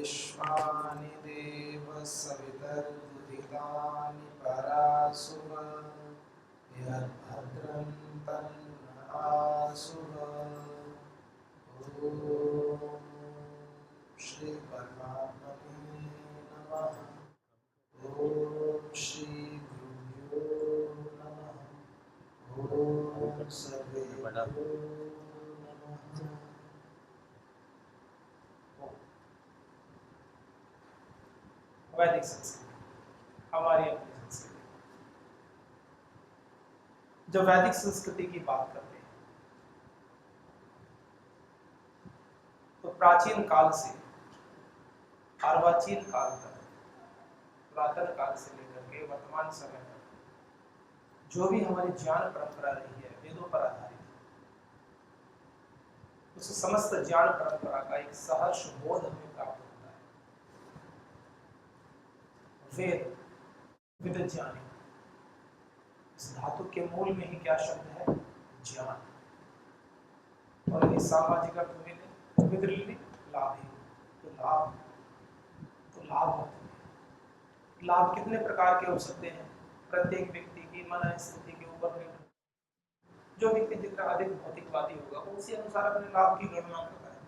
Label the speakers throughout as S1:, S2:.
S1: विश्वानि देव सवितर्दुहितानि परासुव यद्भद्रं तन्न आसुव। ॐ श्री परमात्मने नमः। ॐ श्री गुरुभ्यो नमः। ॐ सर्वेभ्यो नमः। वैदिक संस्कृति हमारी अपनी संस्कृति। जब वैदिक संस्कृति की बात करते हैं तो प्राचीन काल से अर्वाचीन काल तक, पुरातन काल से लेकर के वर्तमान समय तक जो भी हमारी ज्ञान परंपरा रही है वेदों पर आधारित, उस समस्त ज्ञान परंपरा का एक सहर्ष बोध हमें प्राप्त होता है। वेद विद्यानि, इस धातु के मूल में ही क्या शब्द है? ज्ञान। और यदि सामाजिक अर्थ में विद्रलिनी लाभ ही, तो लाभ होते हैं। लाभ कितने प्रकार के हो सकते हैं? प्रत्येक व्यक्ति की मन स्थिति के ऊपर निर्भर। जो व्यक्ति जितना अधिक भौतिकवादी होगा वो उसी अनुसार अपने लाभ की गणना करता है।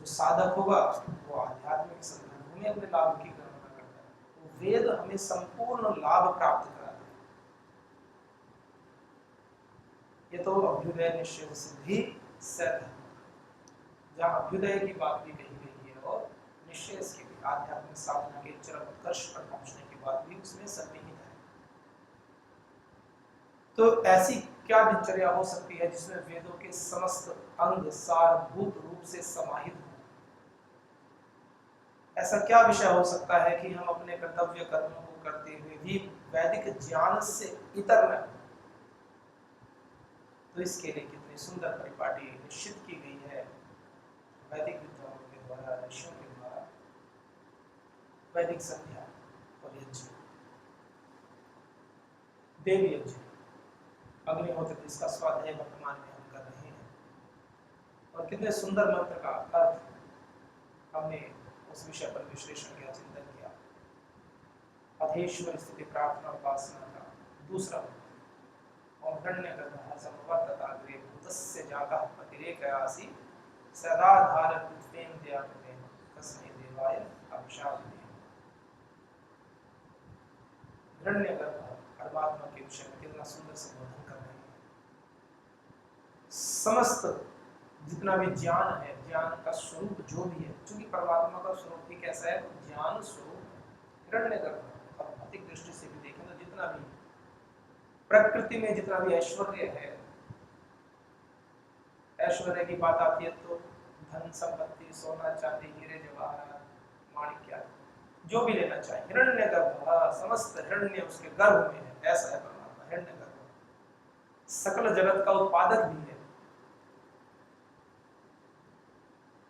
S1: जो साधक होगा वो आध्यात्मिक संदर्भ में अपने लाभ की गणना करता है। तो वेद हमें संपूर्ण लाभ प्राप्त कराते हैं। ये तो अभ्युदय निश्चय सिद्धि सिद्ध, जहाँ अभ्युदय की बात भी कही गई है और निश्चय की भी, आध्यात्मिक साधना के चरम उत्कर्ष पर पहुंचने की बात भी उसमें सन्निहित है। तो ऐसी क्या दिनचर्या हो सकती है जिसमें वेदों के समस्त अंग सारभूत रूप से समाहित हो? ऐसा क्या विषय हो सकता है कि हम अपने कर्तव्य कर्मों को करते हुए भी वैदिक ज्ञान से इतर न हो? तो इसके लिए कितनी सुंदर परिपाटी निश्चित की गई है वैदिक विद्वानों के द्वारा, ऋषियों के द्वारा। वैदिक संध्या और यज्ञ, देव यज्ञ, अग्निहोत्र जिसका स्वाध्याय वर्तमान में हम कर रहे हैं, और कितने सुंदर मंत्र का अर्थ हमने उस विषय पर विश्लेषण किया, चिंतन किया। अधेश्वर स्थिति प्रार्थना उपासना का दूसरा ओम हिरण्यगर्भः समवर्तताग्रे भूतस्य जातः पतिरेकयासि सदाधार पृथ्वीं दयापते तस्मै देवाय अभिषादने। हिरण्यगर्भ परमात्मा के विषय में कितना सुंदर संबोधन कर रहे हैं। समस्त जितना भी ज्ञान है, ज्ञान का स्वरूप जो भी है, क्योंकि परमात्मा का स्वरूप भी कैसा है? ज्ञान स्वरूप। हिरण्यगर्भ और भौतिक दृष्टि से भी देखें तो जितना भी प्रकृति में जितना भी ऐश्वर्य है, ऐश्वर्य की बात आती है तो धन संपत्ति, सोना चांदी, हीरे जवाहरात, माणिक्य, जो भी लेना चाहे, हिरण्यगर्भ, समस्त हिरण्य उसके गर्भ में है। ऐसा है परमात्मा हिरण्यगर्भ, सकल जगत का उत्पादक भी है।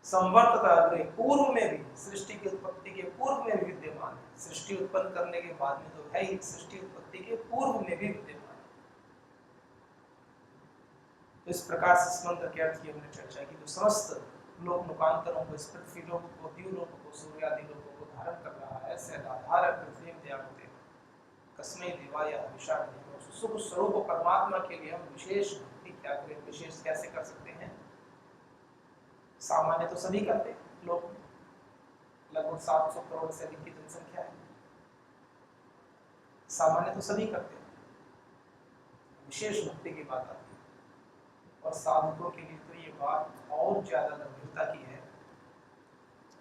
S1: संवर्तता अग्रे, पूर्व में भी, सृष्टि की उत्पत्ति के पूर्व में भी विद्यमान है। सृष्टि उत्पन्न करने के बाद में तो है ही, सृष्टि उत्पत्ति के पूर्व में भी विद्यमान है। तो इस प्रकार से इस मंत्र के अर्थ की हमने चर्चा की। तो समस्त लोक लोकांतरों को, इस पृथ्वी लोक को, द्युलोक को, सूर्यादि लोकों को धारण कर रहा है। सदाधार पृथ्वी दयापते कस्मै देवाय अभिषादने। सुख स्वरूप परमात्मा के लिए हम विशेष भक्ति क्या करें? विशेष कैसे कर सकते हैं? सामान्य तो सभी करते हैं, लोग लगभग 700 करोड़ से अधिक की जनसंख्या है, सामान्य तो सभी करते हैं। विशेष भक्ति की बात आती है और साधकों के लिए तो ये बात और ज्यादा गंभीरता की है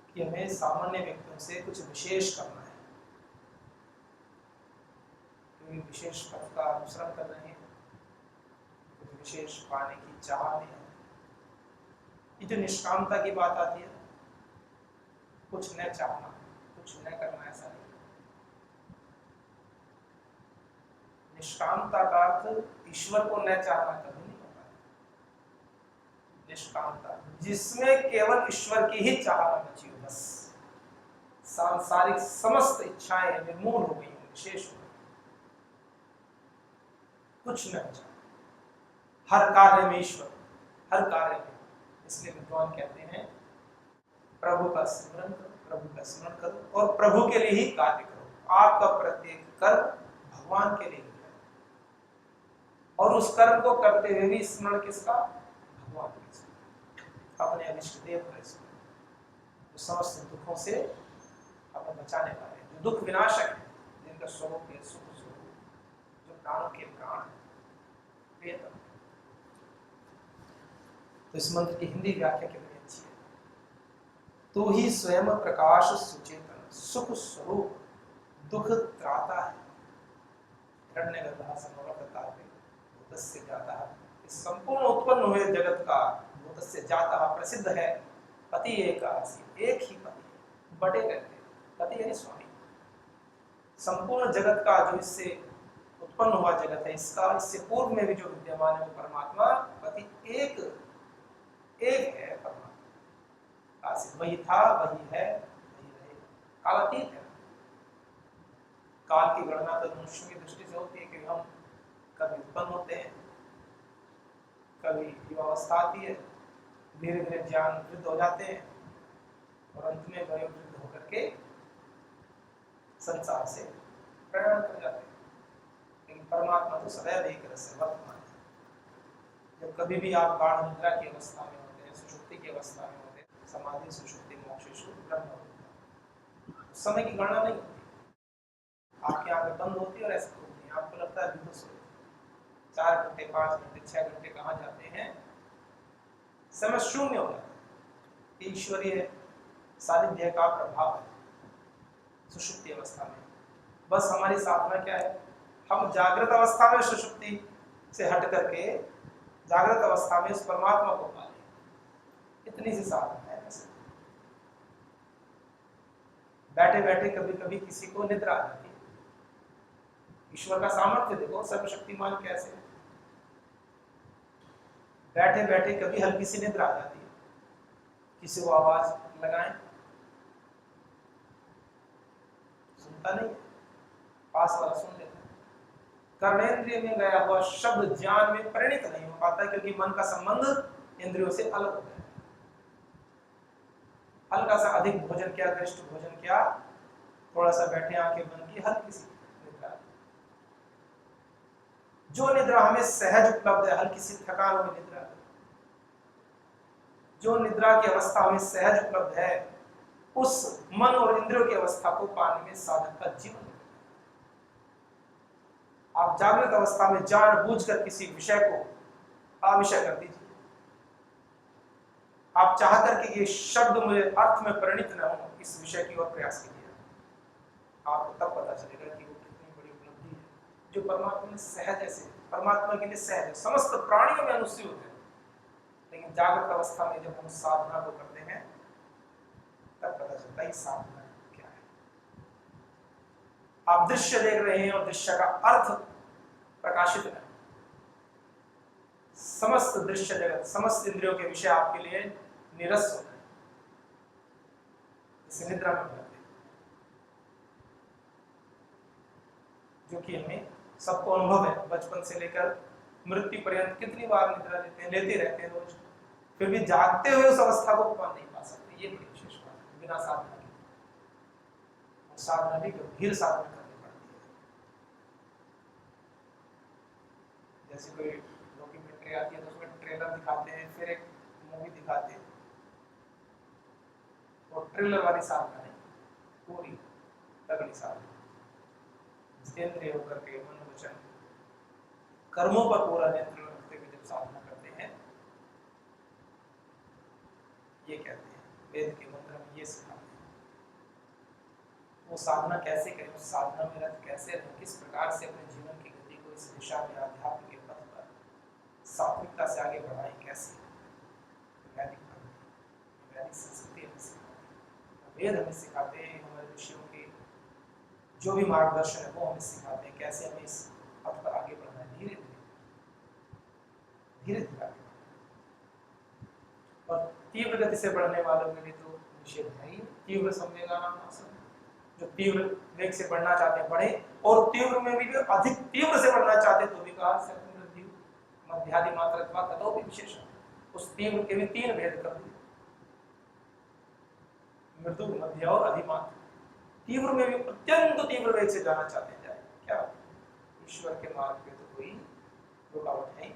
S1: कि हमें सामान्य व्यक्तियों से कुछ विशेष करना है, क्योंकि विशेष पथ का अनुसरण कर रहे हैं, कुछ विशेष पाने की चाह में है। ये जो निष्कामता की बात आती है, कुछ न चाहना, कुछ न करना, ऐसा नहीं। निष्कामता का अर्थ ईश्वर को न चाहना कभी नहीं होता। निष्कामता जिसमें केवल ईश्वर की ही चाह होना चाहिए, बस। सांसारिक समस्त इच्छाएं निर्मूल हो गई, विशेष हो गई, कुछ न चाह। हर कार्य में ईश्वर, हर कार्य में। इसलिए विद्वान कहते हैं प्रभु का स्मरण करो, प्रभु का स्मरण करो और प्रभु के लिए ही कार्य करो। आपका प्रत्येक कर्म भगवान के लिए है और उस कर्म को करते हुए भी स्मरण किसका? भगवान का, अपने अभिष्ट देव का स्मरण, जो समस्त दुखों से हमें बचाने वाले हैं, जो दुख विनाशक है, जिनका स्वरूप है सुख स्वरूप, जो प्राणों के प्राण है, वेद। तो इस मंत्र की हिंदी व्याख्या कितनी अच्छी है। तू ही स्वयं प्रकाश सुचेतन सुख स्वरूप दुख त्राता है। हिरण्यगर्भः समवर्तता भूतस्य जातः, इस संपूर्ण उत्पन्न हुए जगत का भूतस्य जातः प्रसिद्ध है। पति एक आसी, एक ही पति है, बड़े करके पति यानी स्वामी। संपूर्ण जगत का जो इससे उत्पन्न हुआ जगत है, इसका इससे पूर्व में भी जो विद्यमान है वो परमात्मा पति एक है। परमात्मा आसित, वही था, वही है, वही रहेगा, कालातीत है। काल की गणना तो मनुष्य की दृष्टि से होती है कि हम कभी उत्पन्न होते हैं, कभी युवावस्था आती है, धीरे धीरे ज्ञान वृद्ध हो जाते हैं और अंत में वयोवृद्ध होकर के संसार से प्रयाण कर जाते हैं। लेकिन परमात्मा तो सदैव एक रस है, वर्तमान है। जब कभी भी आप गाढ़ निद्रा की अवस्था में होते हैं, सुषुप्ति की अवस्था में होते हैं, समाधि सुषुप्ति मोक्षेषु ब्रह्म होता है, उस समय की गणना नहीं होती। आपकी आंखें बंद होती है और ऐसे होती है, आपको लगता है विदुष 4 घंटे 5 घंटे 6 घंटे कहाँ जाते हैं, समय शून्य हो जाता है। ईश्वरीय सानिध्य का प्रभाव है सुषुप्ति अवस्था में। बस हमारी साधना क्या है, हम जागृत अवस्था में सुषुप्ति से हट करके जागृत अवस्था में उस परमात्मा को पालें, इतनी सी साधना है। बैठे बैठे कभी कभी किसी को निद्रा आ जाती है। ईश्वर का सामर्थ्य देखो, सर्वशक्तिमान कैसे है। बैठे बैठे कभी हल्की सी निद्रा आ जाती है, किसी को आवाज लगाएं, सुनता नहीं, पास वाला सुन लेता है। कर्णेंद्रिय में गया हुआ शब्द ज्ञान में परिणित नहीं हो पाता, क्योंकि मन का संबंध इंद्रियों से अलग होता है। हल्का सा अधिक भोजन किया, गरिष्ठ भोजन किया, थोड़ा सा बैठे आंखें बंद की, हल्की सी निद्रा। जो निद्रा हमें सहज उपलब्ध है, हल्की सी थकान हुई निद्रा, जो निद्रा की अवस्था हमें सहज उपलब्ध है, उस मन और इंद्रियों की अवस्था को पाने में साधक का जीवन। आप जागृत अवस्था में जानबूझकर किसी विषय को अविषय कर दीजिए। आप चाह करके ये शब्द में अर्थ में परिणित न हो, इस विषय की ओर प्रयास कीजिए। आपको तब पता चलेगा कि वो कितनी बड़ी उपलब्धि है जो परमात्मा ने सहज ऐसे, परमात्मा के लिए सहज है। समस्त प्राणियों में अनुस्यूत है, लेकिन जागृत अवस्था में जब हम साधना को करते हैं तब पता चलता है साधना क्या है। आप दृश्य देख रहे हैं और दृश्य का अर्थ प्रकाशित है। समस्त दृश्य जगत, समस्त इंद्रियों के विषय आपके लिए निरस होते हैं, इसे निद्रा में कहते हैं, जो कि हमें सबको अनुभव है। बचपन से लेकर मृत्यु पर्यंत कितनी बार निद्रा लेते रहते हैं रोज, फिर भी जागते हुए उस अवस्था को पा नहीं पा सकते। ये बड़ी विशेष बात है बिना साधना के। साधना भी गंभीर साधना करनी पड़ती है। जैसे कोई डॉक्यूमेंट्री आती है तो उसमें ट्रेलर दिखाते हैं, फिर एक मूवी दिखाते हैं, और ट्रेलर वाली साधना नहीं, पूरी तगड़ी साधना जितेंद्रिय होकर के मन वचन कर्मों पर पूरा नियंत्रण रखते हुए जब साधना करते हैं, ये कहते हैं वेद के मंत्र में ये सिखाते हैं। वो साधना कैसे करें, उस साधना में रत कैसे रहें, किस प्रकार से अपने जीवन की गति को इस दिशा में आध्यात्म के पथ पर सात्विकता से आगे बढ़ाएं, कैसे वैदिक संस्कृति हमें सिखाते हैं, वेद हमें सिखाते हैं, हमारे ऋषियों के जो भी मार्गदर्शन है वो हमें सिखाते हैं कैसे हमें इस पथ पर आगे बढ़ना है, धीरे धीरे आगे बढ़ना। और तीव्र गति से बढ़ने वालों के लिए तो निषेध है ही, तीव्र संवेगानाम आसन, जो तीव्र वेग से बढ़ना चाहते हैं बढ़े, और तीव्र में भी अधिक तीव्र से बढ़ना चाहते तो भी कहा मध्यादि मात्रत्वा ततो भी विशेषण, उस तीव्र के भी 3 भेद कर दिए। मृदु, मध्य और अधिमात्र। तीव्र में भी अत्यंत तीव्र वेग से जाना चाहते हैं, जाए क्या ईश्वर के मार्ग पे तो कोई रुकावट है।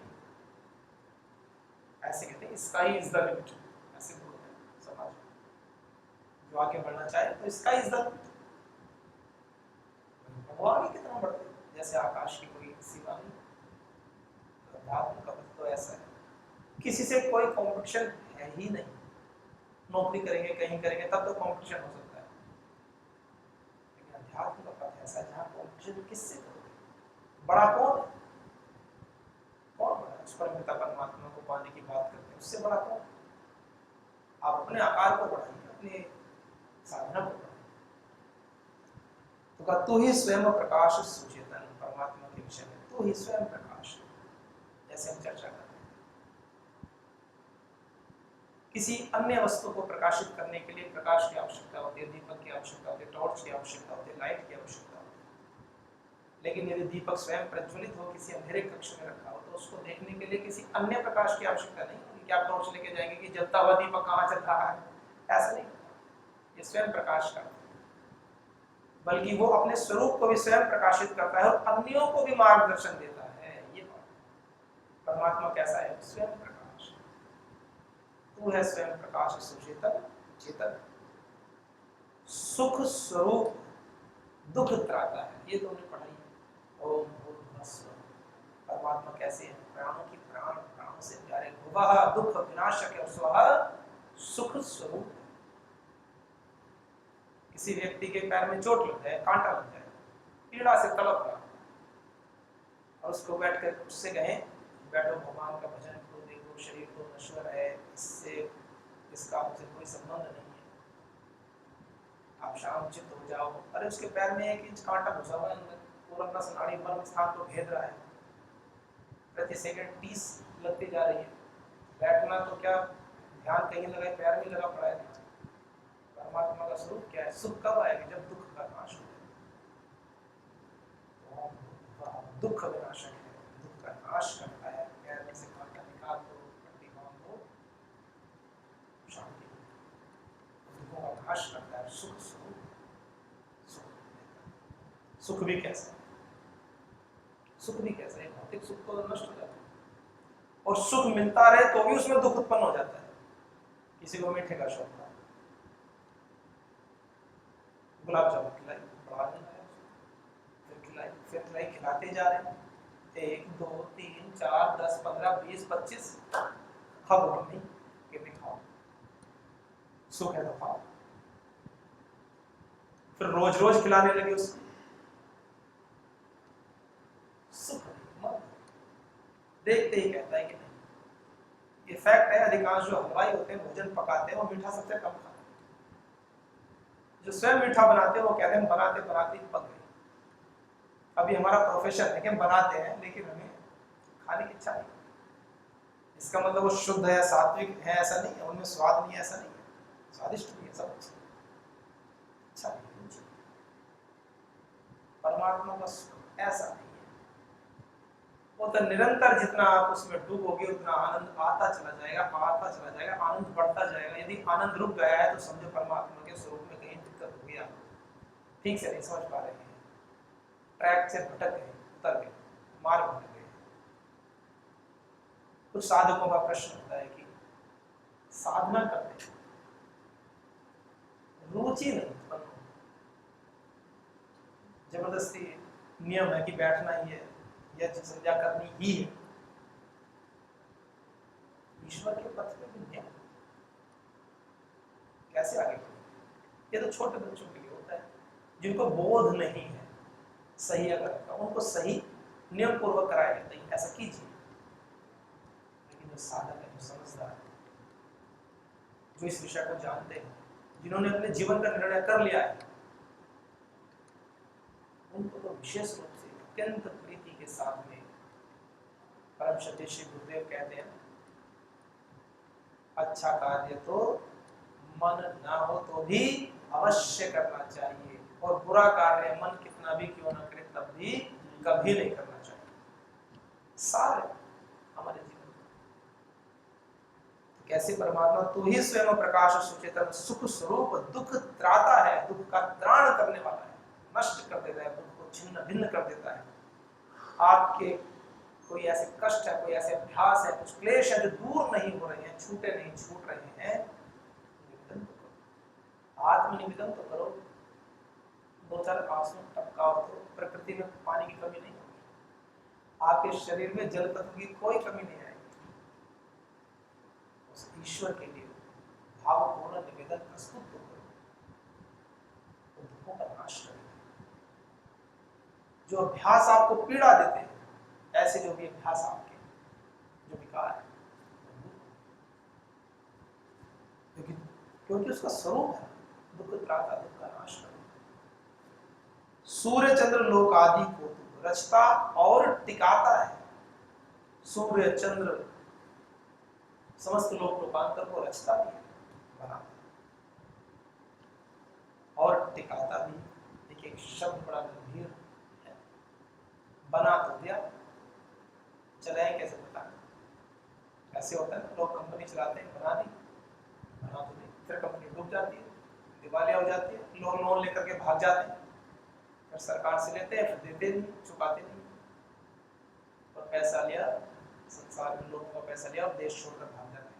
S1: ऐसे कहते हैं स्काई इज द लिमिट, ऐसे बोलते हैं समाज में। जो आगे बढ़ना चाहे तो स्काई इज द लिमिट। भगवान ही कितना बढ़ते, जैसे आकाश की कोई सीमा नहीं। तो अध्यात्म का तो ऐसा है, किसी से कोई कंपटीशन है ही नहीं। नौकरी करेंगे, कहीं करेंगे, तब तो कंपटीशन हो सकता है, लेकिन अध्यात्म का पथ ऐसा है जहाँ कंपटीशन किससे करोगे? बड़ा कौन है? कौन बड़ा है? उस परमपिता परमात्मा को पाने की बात करते हैं, उससे बड़ा कौन? आप अपने आकार को बढ़ाइए, अपने साधना को बढ़ाइए। तो कहा तू ही स्वयं प्रकाश सुचेतन, परमात्मा के विषय में तू ही स्वयं प्रकाश। जैसे हम चर्चा करते हैं, किसी अन्य वस्तु को प्रकाशित करने के लिए प्रकाश की आवश्यकता होती है, दीपक की आवश्यकता होती है, टॉर्च की आवश्यकता होती है, लाइट की आवश्यकता होती है। लेकिन यदि दीपक स्वयं प्रज्वलित हो, किसी अंधेरे कक्ष में रखा हो, तो उसको देखने के लिए किसी अन्य प्रकाश की आवश्यकता नहीं होगी कि आप टॉर्च लेके जाएंगे कि जलता हुआ दीपक कहाँ चल रहा है, ऐसा नहीं होता। ये स्वयं प्रकाश करता है, बल्कि वो अपने स्वरूप को भी स्वयं प्रकाशित करता है और अन्यों को भी मार्गदर्शन देता है। ये परमात्मा कैसा है? स्वयं प्रकाश। तू है स्वयं प्रकाश सुचेतन चेतन, सुख स्वरूप, दुख त्राता है। ये तो हमने पढ़ा ही। ओम भूर्भुवस्सुः। परमात्मा कैसे है? प्राणों की प्राण, प्राणों से प्यारे। भुवः दुख विनाशक और स्वः सुख स्वरूप। किसी व्यक्ति के पैर में चोट लग जाए, कांटा लग जाए, पीड़ा से तड़प रहा, और उसको बैठकर उससे कहें बैठो भगवान का भजन करो, देखो शरीर तो नश्वर है, इससे इसका हमसे कोई संबंध नहीं है, आप शांत चित्त हो जाओ। अरे उसके पैर में 1 इंच कांटा घुसा हुआ है अंदर, पूरा नस नाड़ी मर्म स्थान को भेद रहा है, प्रति सेकंड 30 लगती जा रही है। बैठना तो क्या, ध्यान कहीं लगाए, पैर में लगा पड़ा है। परमात्मा का स्वरूप क्या है? सुख कब आएगा? जब दुख का नाश हो जाए। दुख विनाशक है, दुख का नाश करता है। पैर में से कांटा निकाल दो, पट्टी बांध दो, शांति। दुखों का नाश करता है, सुख स्वरूप। सुख भी कैसा है? सुख भी कैसा है? भौतिक सुख तो नष्ट हो जाता है, और सुख मिलता रहे तो भी उसमें दुख उत्पन्न हो जाता है। किसी को मीठे का शौक था, गुलाब जामुन खिलाई, बड़ा आनंद आया, फिर खिलाई, खिलाते जा रहे हैं, 1 2 3 4 10 15 20 25, खाओ नहीं कि नहीं खाओ, सुख है तो खाओ। फिर रोज रोज खिलाने लगे उसको, सुख मत। देखते ही कहता है कि नहीं। ये फैक्ट है, अधिकांश जो हलवाई होते हैं, भोजन पकाते हैं, वो मीठा सबसे कम खाते हैं। जो स्वयं मीठा बनाते हैं वो कहते हैं बनाते बनाते पक गए। अभी हमारा प्रोफेशन है कि हम बनाते हैं, लेकिन हमें खाने की इच्छा नहीं। इसका मतलब वो शुद्ध है, सात्विक है, ऐसा नहीं है। उनमें स्वाद नहीं है, ऐसा नहीं है। स्वादिष्ट भी है, सब अच्छा नहीं। परमात्मा का सुख ऐसा नहीं है। वो तो निरंतर जितना आप उसमें डूबोगे उतना आनंद आता चला जाएगा, आता चला जाएगा, आनंद बढ़ता जाएगा। यदि आनंद रुक गया है तो समझो परमात्मा के स्वरूप में कहीं दिक्कत हो गया, ठीक से नहीं समझ पा रहे हैं, ट्रैक से भटक गए, उतर गए, मार्ग भटक गए। कुछ साधकों का प्रश्न होता है कि साधना करते रुचि नहीं उत्पन्न हो, जबरदस्ती नियम है कि बैठना ही है या संध्या करनी ही है। ईश्वर के पथ पे भी नियम कैसे आगे बढ़े? ये तो छोटे बच्चों के लिए होता है, जिनको बोध नहीं है सही अगर उनको सही नियम पूर्वक कराया जाता है, ऐसा कीजिए। लेकिन जो साधक है, जो समझदार है, जो इस विषय को जानते हैं, जिन्होंने अपने जीवन का निर्णय कर लिया है, उनको तो विशेष रूप से अत्यंत प्रीति के साथ में परम श्री गुरुदेव कहते हैं, अच्छा कार्य तो मन ना हो तो भी अवश्य करना चाहिए, और बुरा कार्य मन कितना भी क्यों ना करे तब भी कभी नहीं करना चाहिए। सार हमारे जीवन में कैसे परमात्मा तू ही स्वयं प्रकाश सुचेतन सुख स्वरूप दुख त्राता है, दुख का त्राण करने वाला है, नष्ट कर देता है, दुख को छिन्न भिन्न कर देता है। आपके कोई ऐसे कष्ट है, कोई ऐसे अभ्यास है, कुछ क्लेश है जो दूर नहीं हो रहे हैं, छूटे नहीं, छूट रहे हैं, निवेदन तो करो, आत्मनिवेदन तो करो। 2-4 आंसू टपकाओ तो प्रकृति में पानी की कमी नहीं होगी, आपके शरीर में जल तत्व की कोई कमी नहीं आएगी। उस ईश्वर के लिए भावपूर्ण निवेदन प्रस्तुत तो करो, तो दुखों का नाश करेगा। जो अभ्यास आपको पीड़ा देते हैं, ऐसे जो भी अभ्यास आपके जो विकार है, क्योंकि उसका स्वरूप है दुख त्राता, दुख का नाश करना। सूर्य चंद्र लोक आदि को रचता और टिकाता है। सूर्य चंद्र समस्त लोक लोकांतर को रचता भी है, बनाता और टिकाता भी। देखिए एक शब्द बड़ा गंभीर है, बना तो दिया, चलाए कैसे पता नहीं। ऐसे होता है ना, लोग कंपनी चलाते हैं, बना दी, बना तो नहीं, फिर कंपनी डूब जाती है, दिवालिया हो जाती है, लोग लोन लेकर के भाग जाते हैं, फिर सरकार से लेते हैं, फिर देते नहीं, चुकाते नहीं, और पैसा लिया, संसार में लोगों का पैसा लिया और देश छोड़कर भाग जाते हैं।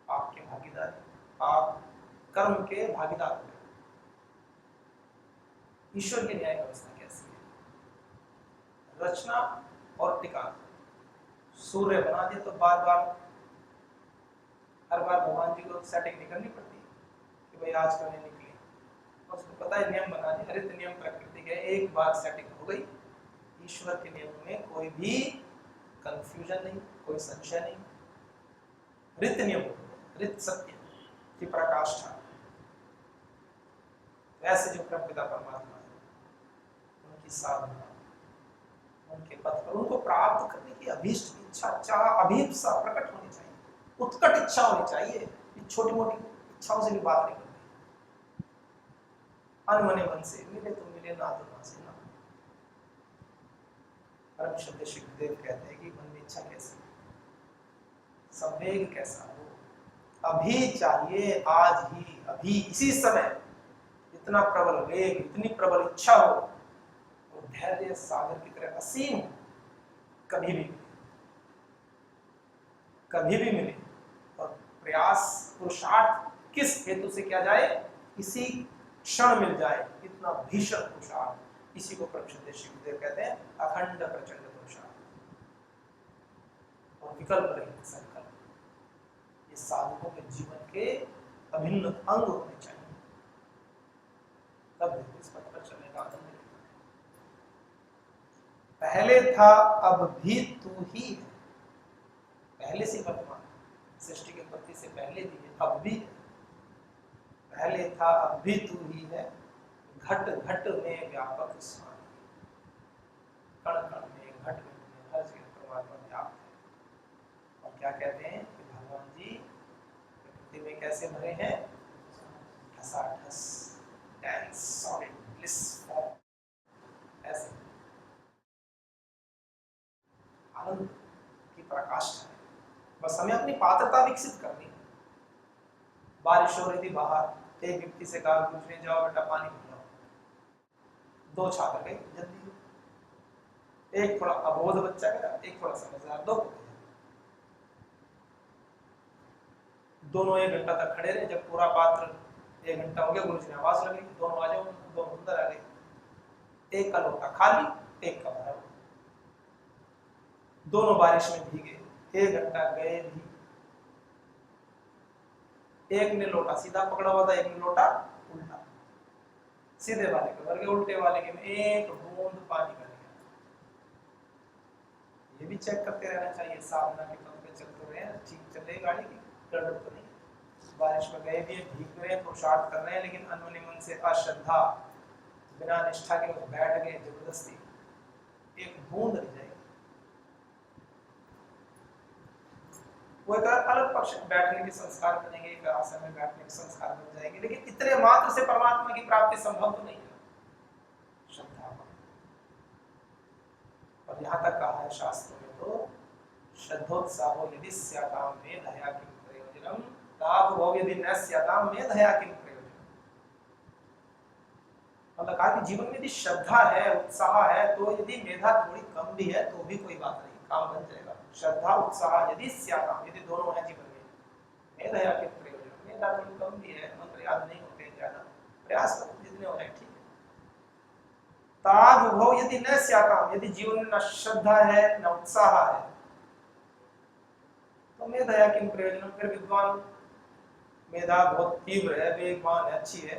S1: आपके भागीदार, आप कर्म के भागीदार हो गए। ईश्वर की न्याय व्यवस्था कैसी है? रचना और टिकाना। सूर्य बना दिया तो बार बार हर बार भगवान जी को सेटिंग नहीं करनी पड़ती कि भाई आज क्यों नहीं निकले, उसको पता है नियम बना दिए, हरित नियम प्रकृति के, एक बार सेटिंग हो गई। ईश्वर के नियम में कोई भी कंफ्यूजन नहीं, कोई संशय नहीं, हरित नियम, हरित सत्य की प्रकाष्ठा। वैसे जो परमपिता परमात्मा है, उनकी साधना, उनके पथ पर उनको प्राप्त करने की अभीष्ट इच्छा, चाह, अभीप्सा प्रकट होनी चाहिए, उत्कट इच्छा होनी चाहिए। छोटी मोटी इच्छाओं से भी बात नहीं करती, अनमने मन से मिले तो मिले, ना तो ना से ना। परम श्रद्धेय श्री गुरुदेव कहते हैं कि मन में इच्छा कैसी, संवेग कैसा हो, अभी चाहिए, आज ही, अभी इसी समय इतना प्रबल वेग, इतनी प्रबल इच्छा हो, और धैर्य सागर की तरह असीम हो, कभी भी मिले, कभी भी मिले। और प्रयास पुरुषार्थ किस हेतु से किया जाए, इसी क्षण मिल जाए, इतना भीषण पुरुषार्थ, इसी को परम श्रद्धेय श्री गुरुदेव कहते हैं अखंड प्रचंड पुरुषार्थ और विकल्प रहित संकल्प। ये साधकों के जीवन के अभिन्न अंग होने चाहिए, तब इस पथ पर चलने का आनंद मिलेगा। पहले था अब भी तू ही है, पहले से वर्तमान, सृष्टि के उत्पत्ति से पहले भी है, अब भी है। पहले था अब भी तू ही है, घट घट में व्यापक स्थान, कण कण में, घट में, हर जगह परमात्मा व्याप्त है। और क्या कहते हैं कि भगवान जी प्रकृति में कैसे भरे हैं, ठसाठस, डेंस, सॉलिड, ब्लिस फॉर्म, ऐसे आनंद की प्रकाष्ठा है। बस हमें अपनी पात्रता विकसित करनी है। बारिश हो रही थी बाहर, एक व्यक्ति से कहा पूछने जाओ बेटा पानी पिलाओ, 2 छात्र गए जल्दी, एक थोड़ा अबोध बच्चा गया, एक थोड़ा समझदार, 2 दोनों 1 घंटा तक खड़े रहे। जब पूरा पात्र 1 घंटा हो गया, गुरु जी ने आवाज लगी, दोनों आ जाओ, दोनों अंदर आ गए। एक का लोटा खाली, एक का भरा, दोनों बारिश में भीगे, 1 घंटा गए भी। एक ने लोटा सीधा पकड़ा हुआ था, एक ने लोटा उल्टा, सीधे वाले के भर गए, उल्टे वाले के में एक बूंद पानी भर गया। ये भी चेक करते रहना चाहिए, साधना के पथ पे चलते रहे, ठीक चल रही गाड़ी की, गड़बड़ तो नहीं। बारिश में गए भी, भीग रहे, पुरुषार्थ कर रहे हैं, लेकिन अनमने मन से अश्रद्धा, बिना निष्ठा के वो बैठ गए जबरदस्ती, एक बूंद नहीं जाएगी। वो एक अलग पक्ष में बैठने के संस्कार बनेंगे, एक आसन में बैठने के संस्कार बन जाएंगे, लेकिन इतने मात्र से परमात्मा की प्राप्ति संभव तो नहीं है, श्रद्धा। और यहाँ तक कहा है शास्त्रों में तो, श्रद्धोत्साहो यदि स्याताम में दया किम करेव लाभ भव यदि न स्याताम मेधया किम प्रयोजन। मतलब कहा कि जीवन में यदि श्रद्धा है, उत्साह है, तो यदि मेधा थोड़ी कम भी है तो भी कोई बात नहीं, काम बन जाएगा। श्रद्धा उत्साह यदि स्याताम, यदि दोनों है जीवन में, मेधया किम प्रयोजन। मेधा थोड़ी कम भी है, मंत्र याद नहीं होते ज्यादा, प्रयास करो जितने हो जाए ठीक है। ताभ भव यदि न स्याताम, यदि जीवन में न श्रद्धा है न उत्साह है, तो मेधया किम प्रयोजन। फिर विद्वान मेधा बहुत तीव्र है, वेगवान है, अच्छी है,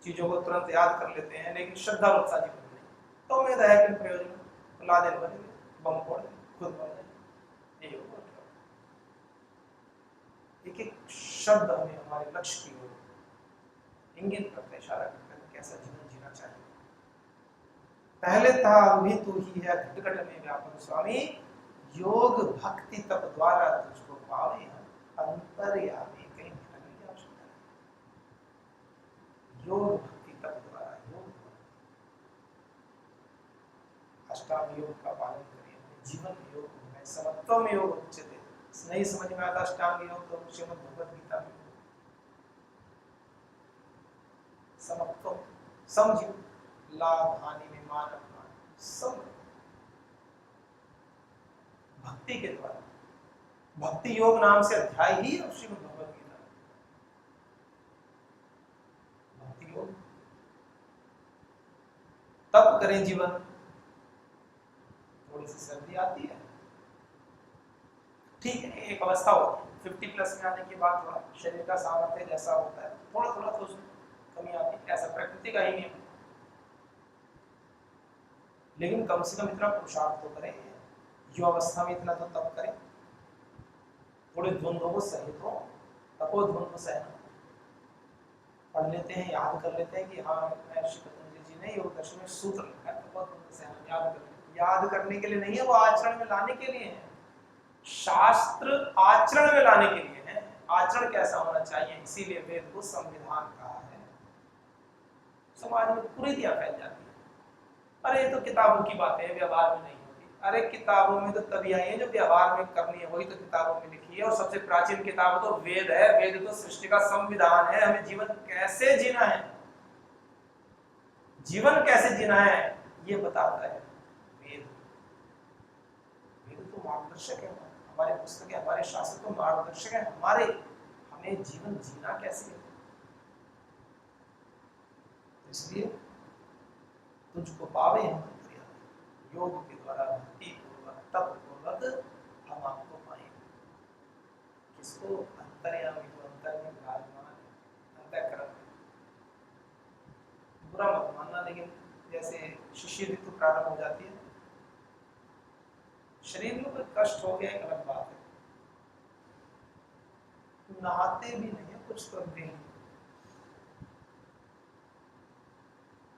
S1: चीजों को तुरंत याद कर लेते हैं, लेकिन श्रद्धा और उत्साह जीवन में नहीं, तो मेधया किम प्रयोजन। लादेन बनेंगे, बम फोड़ेंगे, खुद बन जाएंगे, यही होगा। एक एक शब्द हमें हमारे लक्ष्य की ओर इंगित करते हैं, इशारा करते हैं कैसा जीवन जीना चाहिए। पहले था अभी तू ही है घट घट में व्यापक स्वामी, योग भक्ति तप द्वारा तुझको पावे अंतर्यामी। कहीं भटकने की आवश्यकता नहीं। योग भक्ति तप द्वारा, योग अष्टांग योग का पालन करिए, जीवन योग है, समत्वम योग उच्चते। नहीं समझ में आता अष्टांग योग तो श्रीमद् भगवद गीता में समत्वम, समझियो, लाभ हानि में मान अपमान सब भक्ति के द्वारा। भक्ति योग नाम से अध्याय ही है श्रीमद् भगवद गीता। भक्ति योग तब करें जीवन, थोड़ी सी सर्दी आती है ठीक है, एक अवस्था होती है 50 प्लस में आने के बाद थोड़ा शरीर का सामर्थ्य जैसा होता है, थोड़ा थोड़ा तो उसमें कमी आती है, ऐसा प्रकृति का ही नियम। लेकिन कम से कम इतना पुरुषार्थ तो करें, युवावस्था में इतना तो तब करें, थोड़े द्वंद्वों को सहित हो, तपोध्वंद को सहना। पढ़ लेते हैं, याद कर लेते हैं कि हाँ महर्षि पतंजलि जी ने योग दर्शन में सूत्र लिखा है, तपोध्वंद सहना याद कर लेते। याद करने के लिए नहीं है, वो आचरण में लाने के लिए है। शास्त्र आचरण में लाने के लिए है, आचरण कैसा होना चाहिए, इसीलिए वेद को संविधान कहा है। समाज में कुरीतियां फैल जाती है, अरे ये तो किताबों की बातें हैं, व्यवहार में नहीं होती। अरे किताबों में तो तभी आई है जो व्यवहार में करनी है, वही तो किताबों में लिखी है। और सबसे प्राचीन किताब तो वेद है, वेद तो सृष्टि का संविधान है, हमें जीवन कैसे जीना है, जीवन कैसे जीना है ये बताता है वेद। वेद तो मार्गदर्शक है, हमारे पुस्तकें, हमारे शास्त्र तो मार्गदर्शक है हमारे, हमें जीवन जीना कैसे है। इसलिए तुझको पावे हम अंतर्यामी, योग के द्वारा भक्ति पूर्वक तप पूर्वक हम आपको पाएंगे। किसको? अंतर्यामी, जो अंतर में विराजमान है, अंतःकरण। बुरा मत मानना, लेकिन जैसे शिशिर ऋतु प्रारंभ हो जाती है, शरीर में कोई कष्ट हो गया एक अलग बात है, नहाते भी नहीं है कुछ तो भी,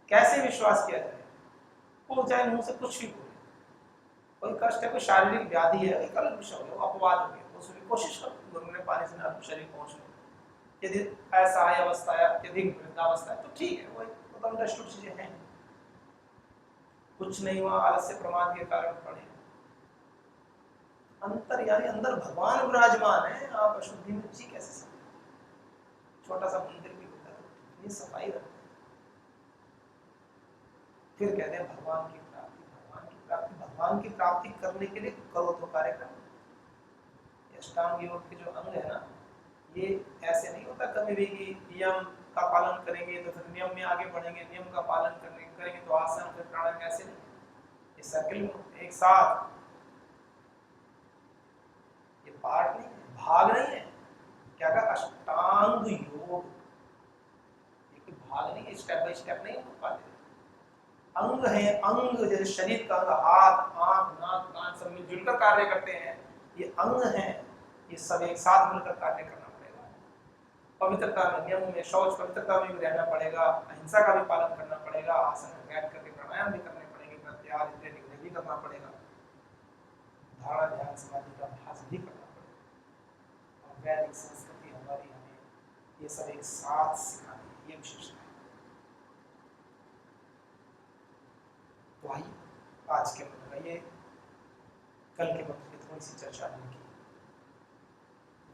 S1: कैसे विश्वास किया जाए? वो चाहे मुंह से कुछ भी बोले, कोई कष्ट है, कोई शारीरिक व्याधि है, एक अलग विषय हो, अपवाद हो गया, उसमें कोशिश करो गुनगुने पानी से ना शरीर पहुंच लो। यदि ऐसा है अवस्था है, यदि वृद्धावस्था है तो ठीक है, वो तो अंडरस्टूड चीजें हैं। कुछ नहीं हुआ, आलस्य प्रमाद के कारण पड़े, अंतर यानी अंदर भगवान विराजमान है, आप अशुद्धि में जी कैसे सकते? छोटा सा मंदिर भी होता है, ये सफाई रखते हैं, फिर कहते हैं भगवान की प्राप्ति, भगवान की प्राप्ति। भगवान की प्राप्ति करने के लिए करो तो कार्यक्रम। अष्टांग योग के जो अंग है ना, ये ऐसे नहीं होता कभी भी कि नियम का पालन करेंगे तो फिर नियम में आगे बढ़ेंगे, नियम का पालन करेंगे तो आसन, फिर प्राणायाम, ऐसे नहीं। ये सर्किल में एक साथ, ये पार्ट नहीं है, भाग नहीं है। क्या कहा? अष्टांग योग, ये कोई भाग नहीं है, स्टेप बाय स्टेप नहीं हो पाते। अंग है, अंग जैसे शरीर का अंग, हाथ, आंख, नाक, कान सब मिलजुल कर कार्य करते हैं, ये अंग हैं, ये सब एक साथ मिलकर कार्य करना पड़ेगा। पवित्रता में, नियम में, शौच पवित्रता में भी रहना पड़ेगा, अहिंसा का भी पालन करना पड़ेगा, आसन में बैठ करके प्राणायाम भी करने पड़ेंगे, प्रत्याहार इत्यादि भी करना पड़ेगा, धारणा ध्यान समाधि का अभ्यास भी करना पड़ेगा। और वैदिक संस्कृति हमारी हमें ये सब एक साथ सिखाती है, ये विशेषता है। तो आइए आज के मंत्र, ये कल के मंत्र की थोड़ी सी चर्चा हमने की।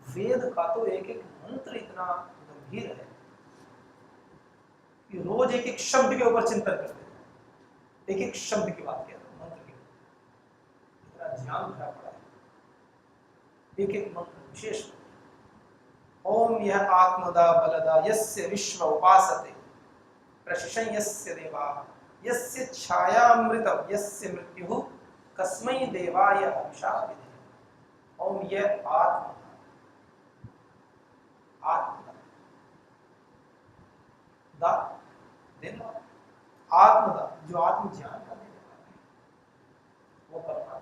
S1: वेद का तो एक एक मंत्र इतना गंभीर है कि रोज एक एक शब्द के ऊपर चिंतन करते हैं, एक एक शब्द की बात कहते हैं, मंत्र की इतना ज्ञान भरा पड़ा है, एक एक मंत्र विशेष। ओम यह आत्मदा बलदा यस्य विश्व उपासते प्रशिशं यस्य देवाः यस्य छायामृतं यस्य मृत्युः कस्मै देवाय हविषा विधेम। ओम यह आत्मदा दा देने वाला, आत्मदा जो आत्म ज्ञान का देने वाला है वो परमात्मा।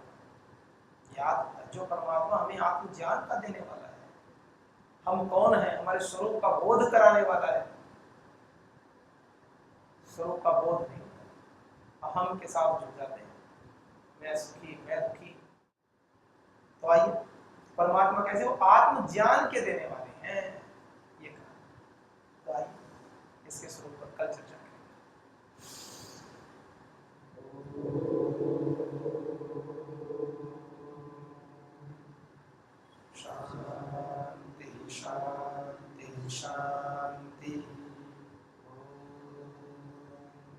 S1: याद जो परमात्मा हमें आत्म ज्ञान का देने वाला है, हम कौन है, हमारे स्वरूप का बोध कराने वाला है। स्वरूप का बोध नहीं, अहम के साथ जुड़ जाते हैं, मैं सुखी मैं दुखी। तो आइए परमात्मा कैसे, वो आत्म ज्ञान के देने वाले हैं ये कहा। तो आइए इसके स्वरूप पर कल चर्चा करेंगे। शांति शांति शांति।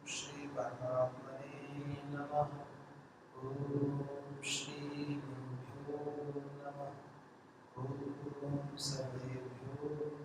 S1: श्री परमात्मने नमः। ओम श्री गुरुभ्यो नमः। ओम सर्वेभ्यो